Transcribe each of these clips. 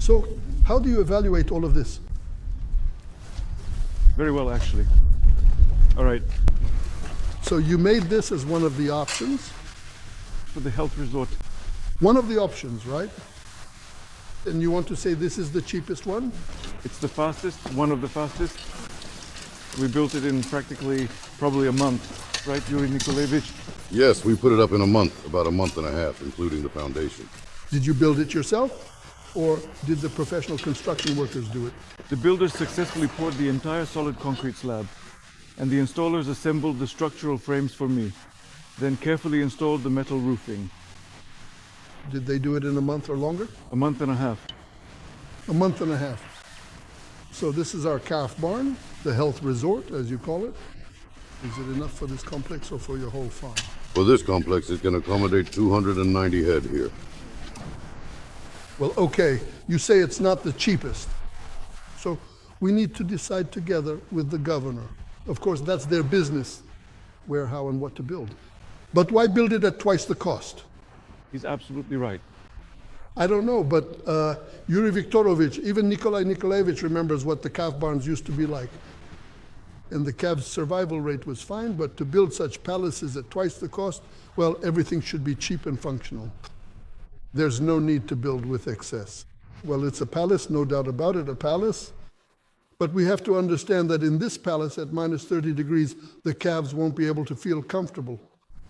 So how do you evaluate all of this? Very well, actually. All right, So you made this as one of the options. for the health resort. One of the options, right? And you want to say this is the cheapest one? It's the fastest, one of the fastest. We built it in probably a month, right, Yuri Nikolaevich? Yes, we put it up in a month, about a month and a half, including the foundation. Did you build it yourself? Or did the professional construction workers do it? The builders successfully poured the entire solid concrete slab, and the installers assembled the structural frames for me, then carefully installed the metal roofing. Did they do it in a month or longer? A month and a half. A month and a half. So this is our calf barn, the health resort, as you call it. Is it enough for this complex or for your whole farm? For this complex, it can accommodate 290 head here. Well, okay, you say it's not the cheapest. So we need to decide together with the governor. Of course, that's their business, where, how, and what to build. But why build it at twice the cost? He's absolutely right. I don't know, but Yuri Viktorovich, even Nikolai Nikolaevich remembers what the calf barns used to be like. And the calf's survival rate was fine, but to build such palaces at twice the cost, well, everything should be cheap and functional. There's no need to build with excess. Well, it's a palace, no doubt about it, a palace. But we have to understand that in this palace at minus 30 degrees, the calves won't be able to feel comfortable.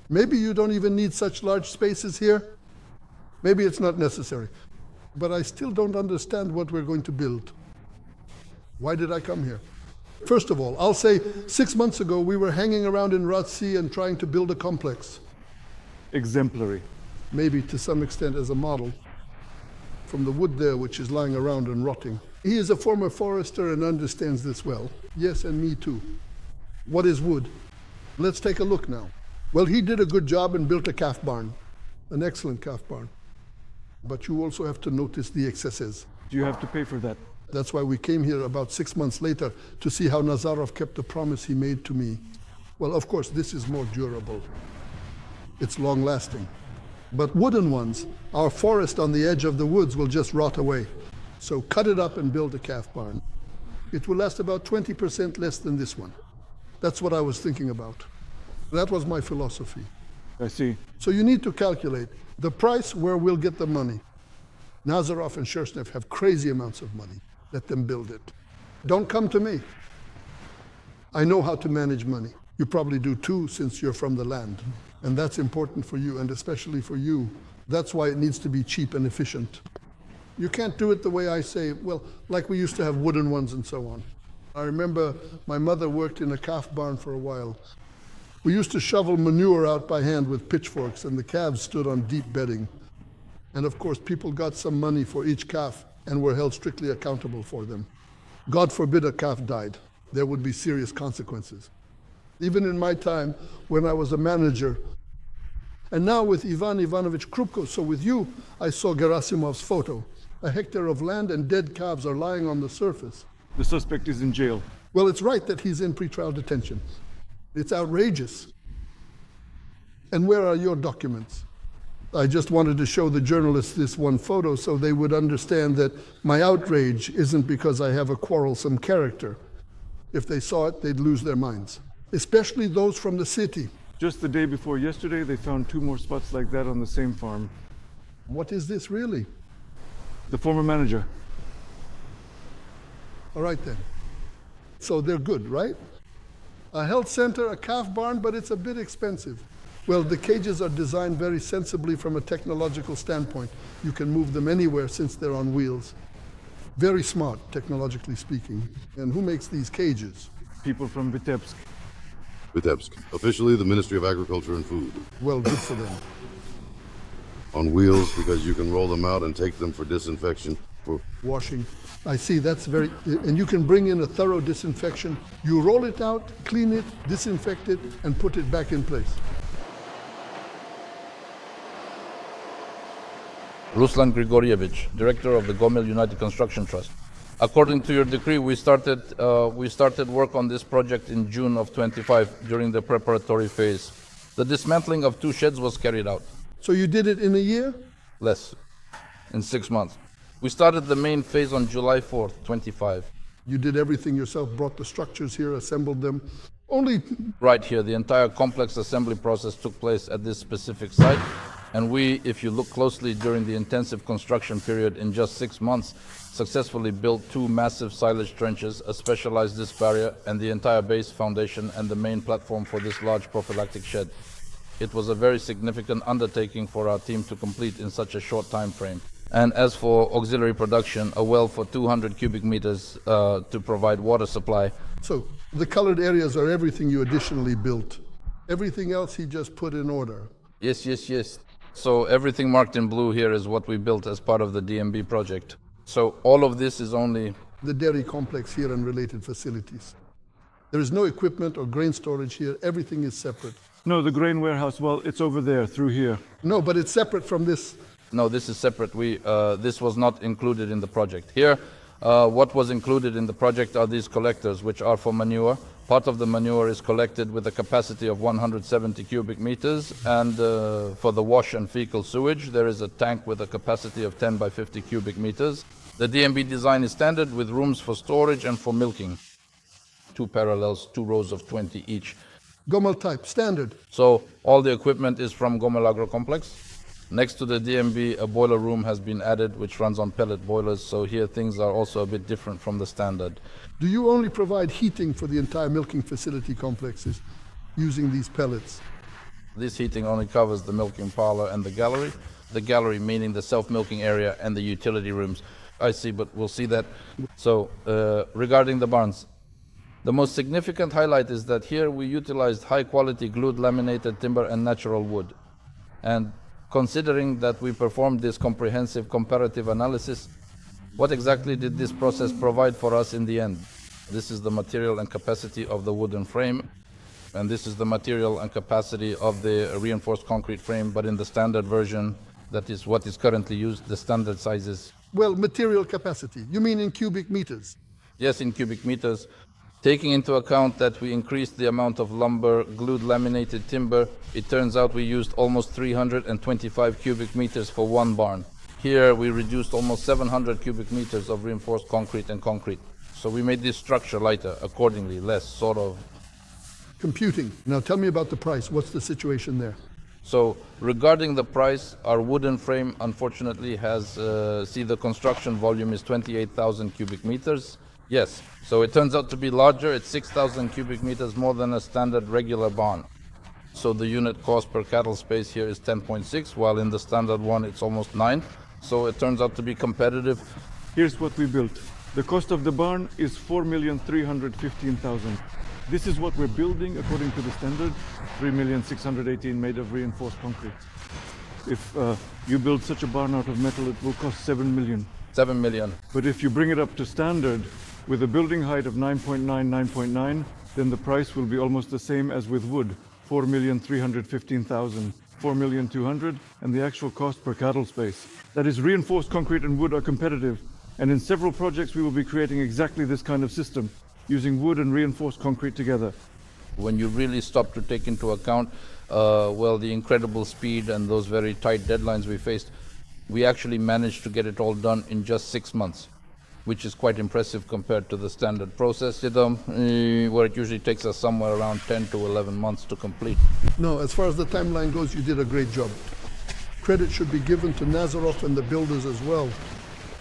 Maybe you don't even need such large spaces here. Maybe it's not necessary. But I still don't understand what we're going to build. Why did I come here? First of all, I'll say 6 months ago, we were hanging around in Ratsi and trying to build a complex. Exemplary. Maybe to some extent as a model from the wood there, which is lying around and rotting. He is a former forester and understands this well. Yes, and me too. What is wood? Let's take a look now. Well, he did a good job and built a calf barn, an excellent calf barn. But you also have to notice the excesses. Do you have to pay for that? That's why we came here about 6 months later to see how Nazarov kept the promise he made to me. Well, of course, this is more durable. It's long-lasting. But wooden ones, our forest on the edge of the woods will just rot away. So cut it up and build a calf barn. It will last about 20% less than this one. That's what I was thinking about. That was my philosophy. I see. So you need to calculate the price where we'll get the money. Nazarov and Shersnev have crazy amounts of money. Let them build it. Don't come to me. I know how to manage money. You probably do too, since you're from the land. And that's important for you, and especially for you. That's why it needs to be cheap and efficient. You can't do it the way I say, well, like we used to have wooden ones and so on. I remember my mother worked in a calf barn for a while. We used to shovel manure out by hand with pitchforks, and the calves stood on deep bedding. And of course, people got some money for each calf and were held strictly accountable for them. God forbid a calf died. There would be serious consequences. Even in my time, when I was a manager, and now with Ivan Ivanovich Krupko, so with you, I saw Gerasimov's photo. A hectare of land and dead calves are lying on the surface. The suspect is in jail. Well, it's right that he's in pretrial detention. It's outrageous. And where are your documents? I just wanted to show the journalists this one photo so they would understand that my outrage isn't because I have a quarrelsome character. If they saw it, they'd lose their minds, especially those from the city. Just the day before yesterday, they found 2 more spots like that on the same farm. What is this really? The former manager. All right then. So they're good, right? A health center, a calf barn, but it's a bit expensive. Well, the cages are designed very sensibly from a technological standpoint. You can move them anywhere since they're on wheels. Very smart, technologically speaking. And who makes these cages? People from Vitebsk. Vitebsk, officially the Ministry of Agriculture and Food. Well, good for them. On wheels because you can roll them out and take them for disinfection. For Washing. I see, that's very, and you can bring in a thorough disinfection. You roll it out, clean it, disinfect it, and put it back in place. Ruslan Grigorievich, director of the Gomel United Construction Trust. According to your decree, we started work on this project in June of 25 during the preparatory phase. The dismantling of 2 sheds was carried out. So you did it in a year? Less, in 6 months. We started the main phase on July 4th, 25. You did everything yourself, brought the structures here, assembled them. Only Right here, the entire complex assembly process took place at this specific site. And we, if you look closely during the intensive construction period, in just 6 months, successfully built 2 massive silage trenches, a specialized disc barrier, and the entire base foundation and the main platform for this large prophylactic shed. It was a very significant undertaking for our team to complete in such a short time frame. And as for auxiliary production, a well for 200 cubic meters to provide water supply. so the colored areas are everything you additionally built. Everything else he just put in order. Yes, yes, yes. So everything marked in blue here is what we built as part of the DMB project. So all of this is only... The dairy complex here and related facilities. There is no equipment or grain storage here. Everything is separate. No, the grain warehouse, well, it's over there, through here. No, but it's separate from this. No, this is separate. This was not included in the project. Here, what was included in the project are these collectors, which are for manure. Part of the manure is collected with a capacity of 170 cubic meters, and for the wash and fecal sewage, there is a tank with a capacity of 10 by 50 cubic meters. The DMB design is standard with rooms for storage and for milking. 2 parallels, 2 rows of 20 each. Gomel type, standard. So all the equipment is from Gomel Agro Complex. Next to the DMB, a boiler room has been added, which runs on pellet boilers. So here things are also a bit different from the standard. Do you only provide heating for the entire milking facility complexes using these pellets? This heating only covers the milking parlor and the gallery. The gallery meaning the self-milking area and the utility rooms. I see, but we'll see that. So regarding the barns, the most significant highlight is that here we utilized high-quality glued laminated timber and natural wood. And considering that we performed this comprehensive comparative analysis, what exactly did this process provide for us in the end? This is the material and capacity of the wooden frame, and this is the material and capacity of the reinforced concrete frame, but in the standard version, that is what is currently used, the standard sizes. Well, material capacity. You mean in cubic meters? Yes, in cubic meters. Taking into account that we increased the amount of lumber, glued laminated timber, it turns out we used almost 325 cubic meters for one barn. Here we reduced almost 700 cubic meters of reinforced concrete and concrete. So we made this structure lighter, accordingly, less sort of. Computing. Now tell me about the price. What's the situation there? So regarding the price, our wooden frame unfortunately has, see the construction volume is 28,000 cubic meters. Yes, so it turns out to be larger. It's 6,000 cubic meters more than a standard regular barn. So the unit cost per cattle space here is 10.6, while in the standard one it's almost 9. So it turns out to be competitive. Here's what we built. The cost of the barn is 4,315,000. This is what we're building according to the standard, 3,618 made of reinforced concrete. If you build such a barn out of metal, it will cost 7 million. 7 million. But if you bring it up to standard, with a building height of 9.9, 9.9, then the price will be almost the same as with wood, 4,315,000, 4,200,000, and the actual cost per cattle space. That is, reinforced concrete and wood are competitive, and in several projects we will be creating exactly this kind of system, using wood and reinforced concrete together. When you really stop to take into account, well, the incredible speed and those very tight deadlines we faced, we actually managed to get it all done in just 6 months, which is quite impressive compared to the standard process, where it usually takes us somewhere around 10 to 11 months to complete. No, as far as the timeline goes, you did a great job. Credit should be given to Nazarov and the builders as well.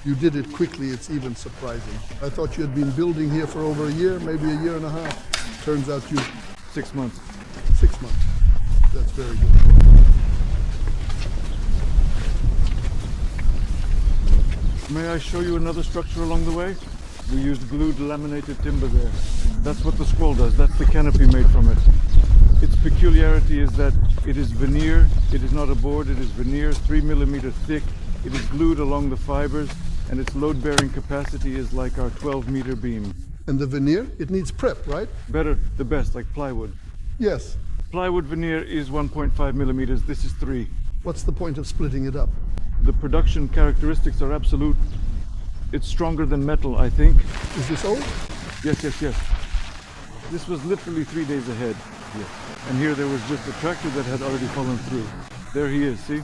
You did it quickly, it's even surprising. I thought you had been building here for over a year, maybe a year and a half. Turns out you... 6 months. 6 months. That's very good. May I show you another structure along the way? We used glued laminated timber there. That's what the squall does. That's the canopy made from it. Its peculiarity is that it is veneer. It is not a board, it is veneer, 3 millimeters thick. It is glued along the fibers, and its load-bearing capacity is like our 12-meter beam. And the veneer, it needs prep, right? Better, the best, like plywood. Yes. Plywood veneer is 1.5 millimeters. This is 3. What's the point of splitting it up? The production characteristics are absolute. It's stronger than metal, I think. Is this old? Yes, yes, yes. This was literally 3 days ahead. Yes. And here there was just a tractor that had already fallen through. There he is, see?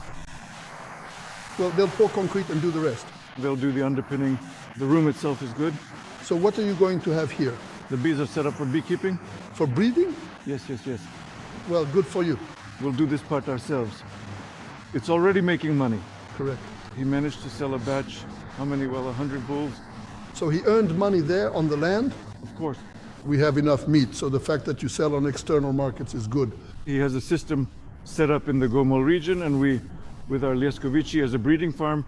Well, they'll pour concrete and do the rest. They'll do the underpinning. The room itself is good. So what are you going to have here? The bees are set up for beekeeping. For breeding? Yes, yes, yes. Well, good for you. We'll do this part ourselves. It's already making money. Correct. He managed to sell a batch. How many? Well, 100 bulls. So he earned money there on the land. Of course. We have enough meat, so the fact that you sell on external markets is good. He has a system set up in the Gomel region, and we, with our Lieskovici as a breeding farm,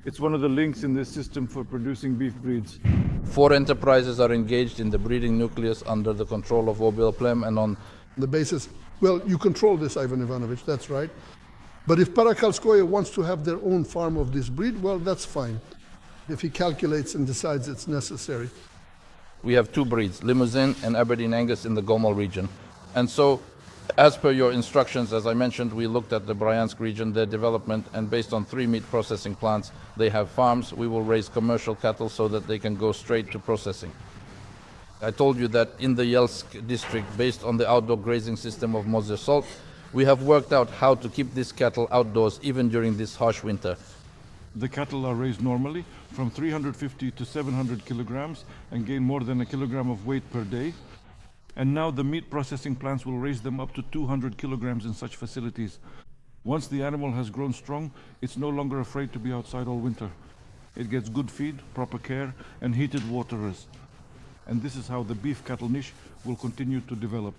it's one of the links in this system for producing beef breeds. 4 enterprises are engaged in the breeding nucleus under the control of Obilplem and on The basis, well, you control this, Ivan Ivanovich, that's right. But if Parakalskoye wants to have their own farm of this breed, well, that's fine. If he calculates and decides it's necessary. We have 2 breeds, Limousin and Aberdeen Angus in the Gomel region. And so, as per your instructions, as I mentioned, we looked at the Bryansk region, their development, and based on 3 meat processing plants, they have farms. We will raise commercial cattle so that they can go straight to processing. I told you that in the Yelsk district, based on the outdoor grazing system of Moser Salt, we have worked out how to keep this cattle outdoors even during this harsh winter. The cattle are raised normally from 350 to 700 kilograms and gain more than a kilogram of weight per day. And now the meat processing plants will raise them up to 200 kilograms in such facilities. Once the animal has grown strong, it's no longer afraid to be outside all winter. It gets good feed, proper care, and heated waterers. And this is how the beef cattle niche will continue to develop.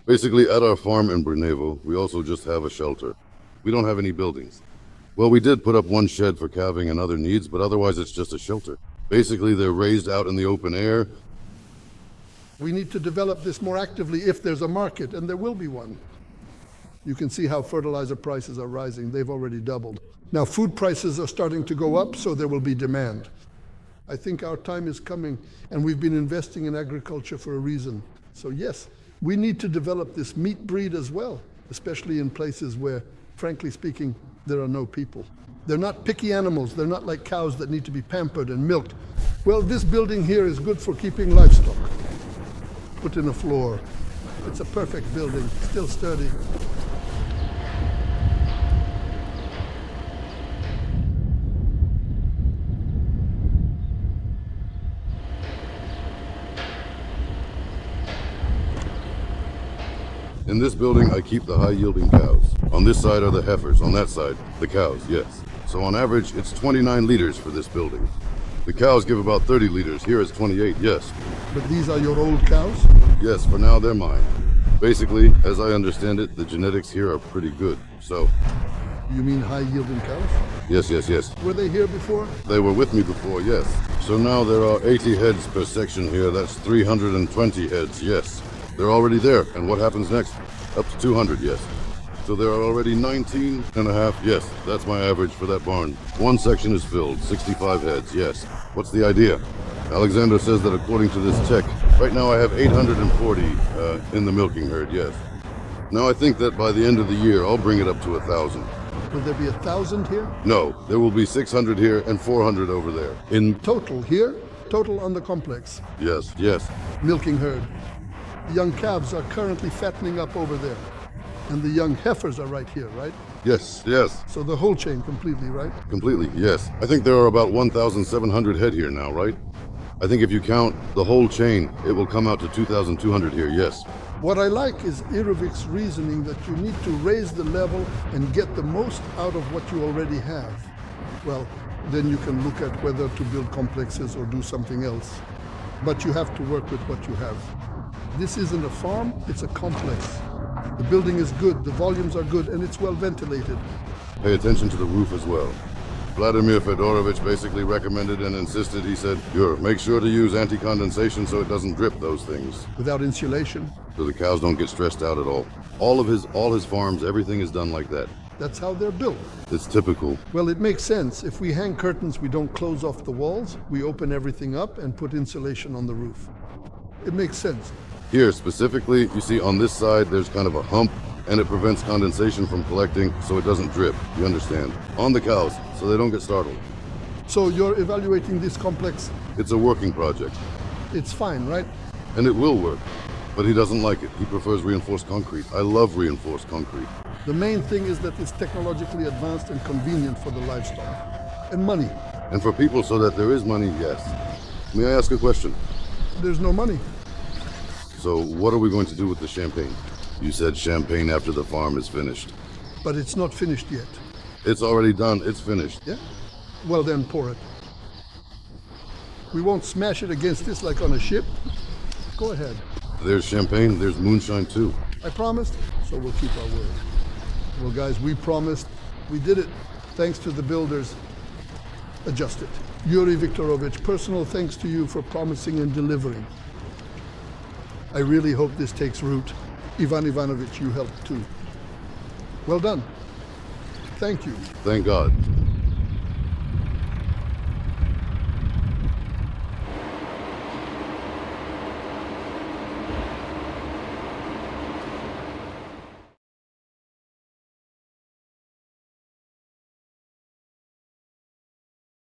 Basically, at our farm in Brnevo, we also just have a shelter. We don't have any buildings. Well, we did put up one shed for calving and other needs, but otherwise it's just a shelter. Basically, they're raised out in the open air. We need to develop this more actively if there's a market, and there will be one. You can see how fertilizer prices are rising. They've already doubled. Now, food prices are starting to go up, so there will be demand. I think our time is coming, and we've been investing in agriculture for a reason. So yes, we need to develop this meat breed as well, especially in places where, frankly speaking, there are no people. They're not picky animals. They're not like cows that need to be pampered and milked. Well, this building here is good for keeping livestock. Put in a floor. It's a perfect building, still sturdy. In this building, I keep the high-yielding cows. On this side are the heifers, on that side, the cows, yes. So on average, it's 29 liters for this building. The cows give about 30 liters. Here it's 28, yes. But these are your old cows? Yes, for now they're mine. Basically, as I understand it, the genetics here are pretty good, so... You mean high-yielding cows? Yes, yes, yes. Were they here before? They were with me before, yes. So now there are 80 heads per section here. That's 320 heads, yes. They're already there. And what happens next? Up to 200, yes. So there are already 19 and a half, yes. That's my average for that barn. One section is filled, 65 heads, yes. What's the idea? Aleksandr says that according to this check, right now I have 840 in the milking herd, yes. Now I think that by the end of the year, I'll bring it up to 1,000. Will there be 1,000 here? No, there will be 600 here and 400 over there. In Total here? Total on the complex. Yes, yes. Milking herd. The young calves are currently fattening up over there. And the young heifers are right here, right? Yes, yes. So the whole chain completely, right? Completely, yes. I think there are about 1,700 head here now, right? I think if you count the whole chain, it will come out to 2,200 here, yes. What I like is Irovik's reasoning that you need to raise the level and get the most out of what you already have. Well, then you can look at whether to build complexes or do something else. But you have to work with what you have. This isn't a farm, it's a complex. The building is good, the volumes are good, and it's well ventilated. Pay attention to the roof as well. Vladimir Fedorovich basically recommended and insisted, he said, make sure to use anti-condensation so it doesn't drip those things. Without insulation? So the cows don't get stressed out at all. All his farms, everything is done like that. That's how they're built. It's typical. Well, it makes sense. If we hang curtains, we don't close off the walls. We open everything up and put insulation on the roof. It makes sense. Here, specifically, you see on this side, there's kind of a hump, and it prevents condensation from collecting so it doesn't drip, you understand? On the cows, so they don't get startled. So you're evaluating this complex? It's a working project. It's fine, right? And it will work. But he doesn't like it. He prefers reinforced concrete. I love reinforced concrete. The main thing is that it's technologically advanced and convenient for the livestock. And money. And for people so that there is money, yes. May I ask a question? There's no money. So what are we going to do with the champagne? You said champagne after the farm is finished. But it's not finished yet. It's already done, it's finished. Yeah? Well then, pour it. We won't smash it against this like on a ship. Go ahead. There's champagne, there's moonshine too. I promised, so we'll keep our word. Well, guys, we promised. We did it. Thanks to the builders. Adjust it. Yuri Viktorovich, personal thanks to you for promising and delivering. I really hope this takes root. Ivan Ivanovich, you helped too. Well done. Thank you. Thank God.